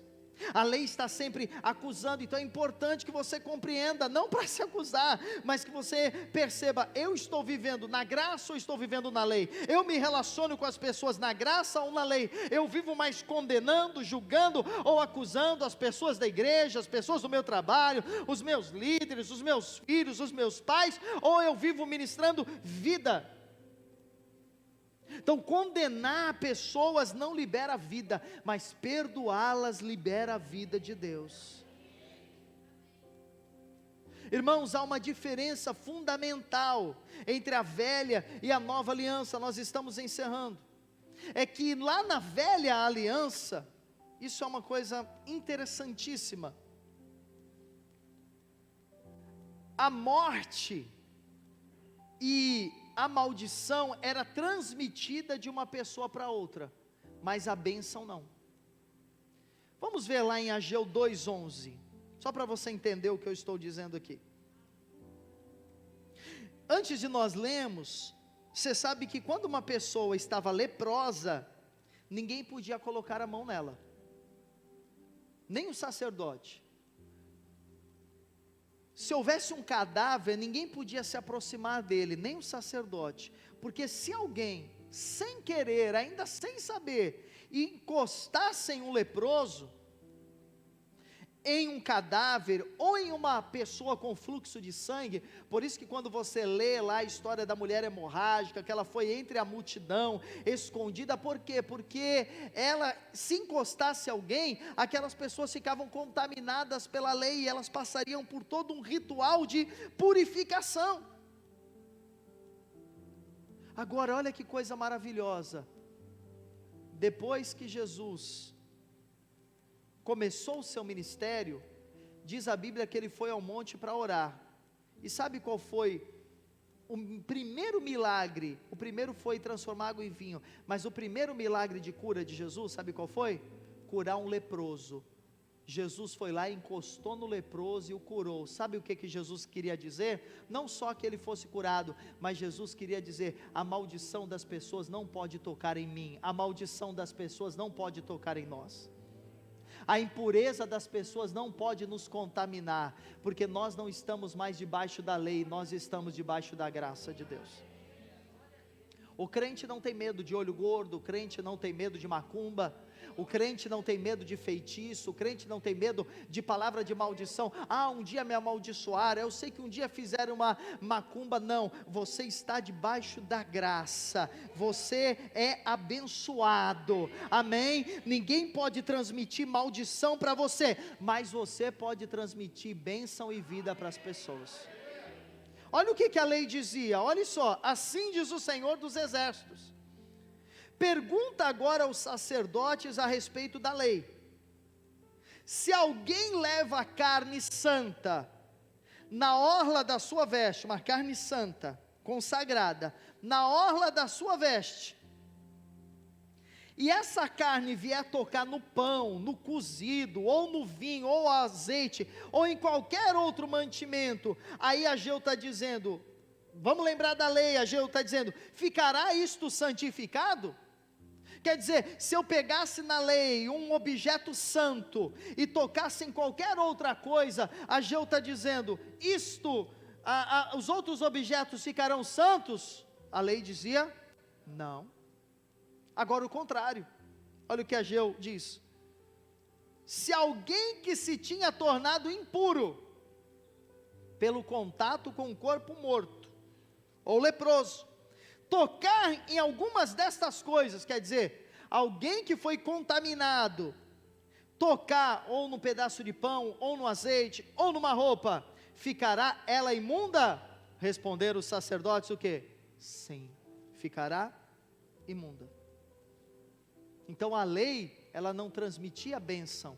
S1: a lei está sempre acusando. Então é importante que você compreenda, não para se acusar, mas que você perceba, eu estou vivendo na graça ou estou vivendo na lei? Eu me relaciono com as pessoas na graça ou na lei? Eu vivo mais condenando, julgando ou acusando as pessoas da igreja, as pessoas do meu trabalho, os meus líderes, os meus filhos, os meus pais, ou eu vivo ministrando vida? Então condenar pessoas não libera a vida, mas perdoá-las libera a vida de Deus. Irmãos, há uma diferença fundamental entre a velha e a nova aliança. Nós estamos encerrando. É que lá na velha aliança, isso é uma coisa interessantíssima, a morte e a maldição era transmitida de uma pessoa para outra, mas a bênção não. Vamos ver lá em Ageu 2:11, só para você entender o que eu estou dizendo aqui. Antes de nós lermos, você sabe que quando uma pessoa estava leprosa, ninguém podia colocar a mão nela, nem o sacerdote. Se houvesse um cadáver, ninguém podia se aproximar dele, nem o sacerdote, porque se alguém, sem querer, ainda sem saber, encostasse em um leproso, em um cadáver, ou em uma pessoa com fluxo de sangue, por isso que quando você lê lá a história da mulher hemorrágica, que ela foi entre a multidão, escondida, por quê? Porque ela, se encostasse alguém, aquelas pessoas ficavam contaminadas pela lei, e elas passariam por todo um ritual de purificação. Agora olha que coisa maravilhosa, depois que Jesus começou o seu ministério, diz a Bíblia que ele foi ao monte para orar. E sabe qual foi o primeiro milagre? O primeiro foi transformar água em vinho, mas o primeiro milagre de cura de Jesus, sabe qual foi? Curar um leproso. Jesus foi lá, encostou no leproso e o curou. Sabe o que Jesus queria dizer? Não só que ele fosse curado, mas Jesus queria dizer: a maldição das pessoas não pode tocar em mim, a maldição das pessoas não pode tocar em nós, a impureza das pessoas não pode nos contaminar, porque nós não estamos mais debaixo da lei, nós estamos debaixo da graça de Deus. O crente não tem medo de olho gordo, o crente não tem medo de macumba, o crente não tem medo de feitiço, o crente não tem medo de palavra de maldição. Um dia me amaldiçoaram, eu sei que um dia fizeram uma macumba. Não, você está debaixo da graça, você é abençoado, amém? Ninguém pode transmitir maldição para você, mas você pode transmitir bênção e vida para as pessoas. Olha o que a lei dizia, olha só: assim diz o Senhor dos Exércitos. Pergunta agora aos sacerdotes a respeito da lei: se alguém leva carne santa na orla da sua veste, uma carne santa, consagrada, na orla da sua veste, e essa carne vier tocar no pão, no cozido, ou no vinho, ou azeite, ou em qualquer outro mantimento, aí Ageu está dizendo, vamos lembrar da lei, Ageu está dizendo: ficará isto santificado? Quer dizer, se eu pegasse na lei um objeto santo e tocasse em qualquer outra coisa, Ageu está dizendo, os outros objetos ficarão santos? A lei dizia, não. Agora o contrário, olha o que Ageu diz: se alguém que se tinha tornado impuro, pelo contato com o corpo morto, ou leproso, tocar em algumas destas coisas, quer dizer, alguém que foi contaminado, tocar ou no pedaço de pão, ou no azeite, ou numa roupa, ficará ela imunda? Responderam os sacerdotes o quê? Sim, ficará imunda. Então a lei, ela não transmitia bênção,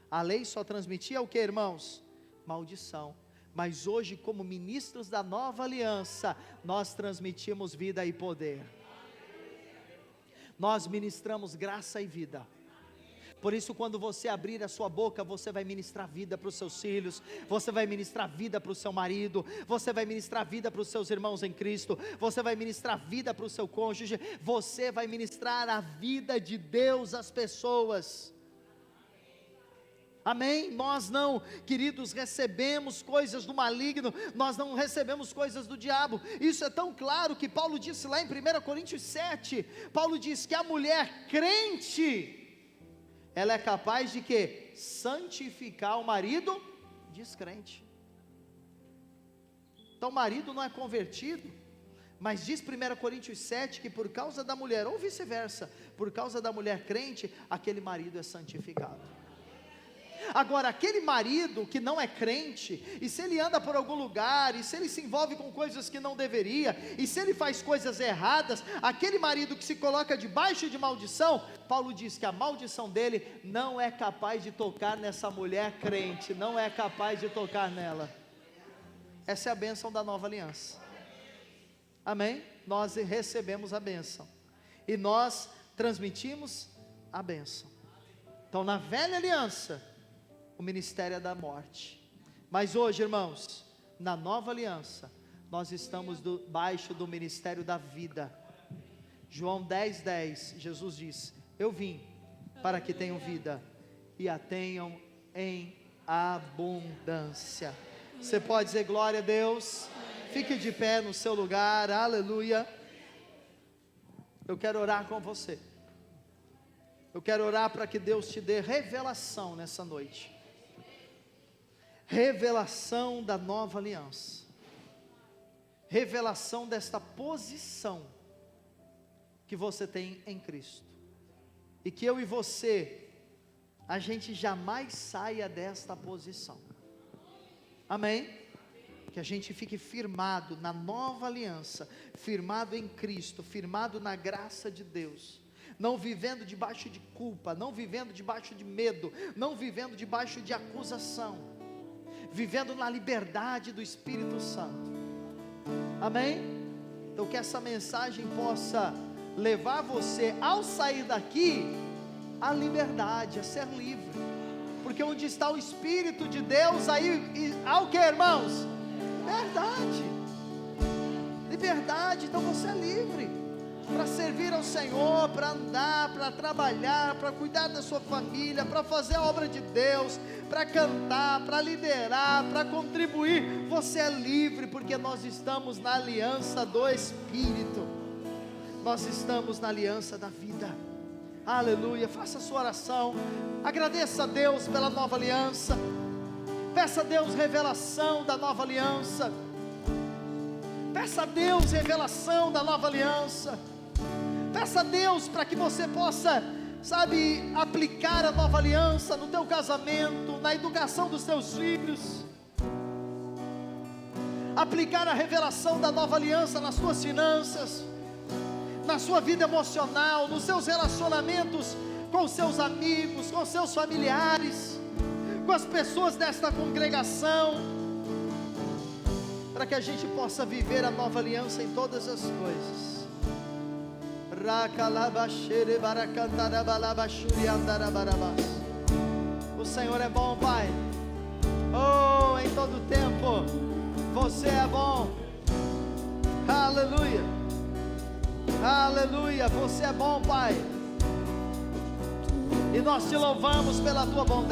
S1: a lei só transmitia o que, irmãos? Maldição. Mas hoje, como ministros da nova aliança, nós transmitimos vida e poder, nós ministramos graça e vida. Por isso, quando você abrir a sua boca, você vai ministrar vida para os seus filhos, você vai ministrar vida para o seu marido, você vai ministrar vida para os seus irmãos em Cristo, você vai ministrar vida para o seu cônjuge, você vai ministrar a vida de Deus às pessoas. Amém? Nós não, queridos, recebemos coisas do maligno, nós não recebemos coisas do diabo. Isso é tão claro que Paulo disse lá em 1 Coríntios 7, Paulo diz que a mulher crente, ela é capaz de quê? Santificar o marido descrente. Então o marido não é convertido, mas diz 1 Coríntios 7 que por causa da mulher, ou vice-versa, por causa da mulher crente, aquele marido é santificado. Agora, aquele marido que não é crente, e se ele anda por algum lugar, e se ele se envolve com coisas que não deveria, e se ele faz coisas erradas, aquele marido que se coloca debaixo de maldição, Paulo diz que a maldição dele não é capaz de tocar nessa mulher crente, não é capaz de tocar nela. Essa é a bênção da nova aliança. Amém? Nós recebemos a bênção, e nós transmitimos a bênção. Então, na velha aliança, o ministério é da morte, mas hoje, irmãos, na nova aliança, nós estamos debaixo do ministério da vida. João 10:10, Jesus diz: eu vim para que tenham vida, e a tenham em abundância. Você pode dizer glória a Deus? Fique de pé no seu lugar, aleluia. Eu quero orar com você, eu quero orar para que Deus te dê revelação nessa noite, revelação da nova aliança, revelação desta posição que você tem em Cristo, e que eu e você, a gente jamais saia desta posição, amém? Que a gente fique firmado na nova aliança, firmado em Cristo, firmado na graça de Deus, não vivendo debaixo de culpa, não vivendo debaixo de medo, não vivendo debaixo de acusação, vivendo na liberdade do Espírito Santo. Amém? Então que essa mensagem possa levar você, ao sair daqui, à liberdade, a ser livre, porque onde está o Espírito de Deus, aí há o que, irmãos? Verdade, liberdade. Então você é livre para servir ao Senhor, para andar, para trabalhar, para cuidar da sua família, para fazer a obra de Deus, para cantar, para liderar, para contribuir. Você é livre, porque nós estamos na aliança do Espírito, nós estamos na aliança da vida. Aleluia. Faça a sua oração, agradeça a Deus pela nova aliança, peça a Deus revelação da nova aliança, peça a Deus revelação da nova aliança, peça a Deus para que você possa, aplicar a nova aliança no teu casamento, na educação dos teus filhos, aplicar a revelação da nova aliança nas tuas finanças, na sua vida emocional, nos seus relacionamentos com os seus amigos, com os seus familiares, com as pessoas desta congregação, para que a gente possa viver a nova aliança em todas as coisas. O Senhor é bom, Pai. Oh, em todo tempo você é bom. Aleluia, aleluia. Você é bom, Pai, e nós te louvamos pela tua bondade.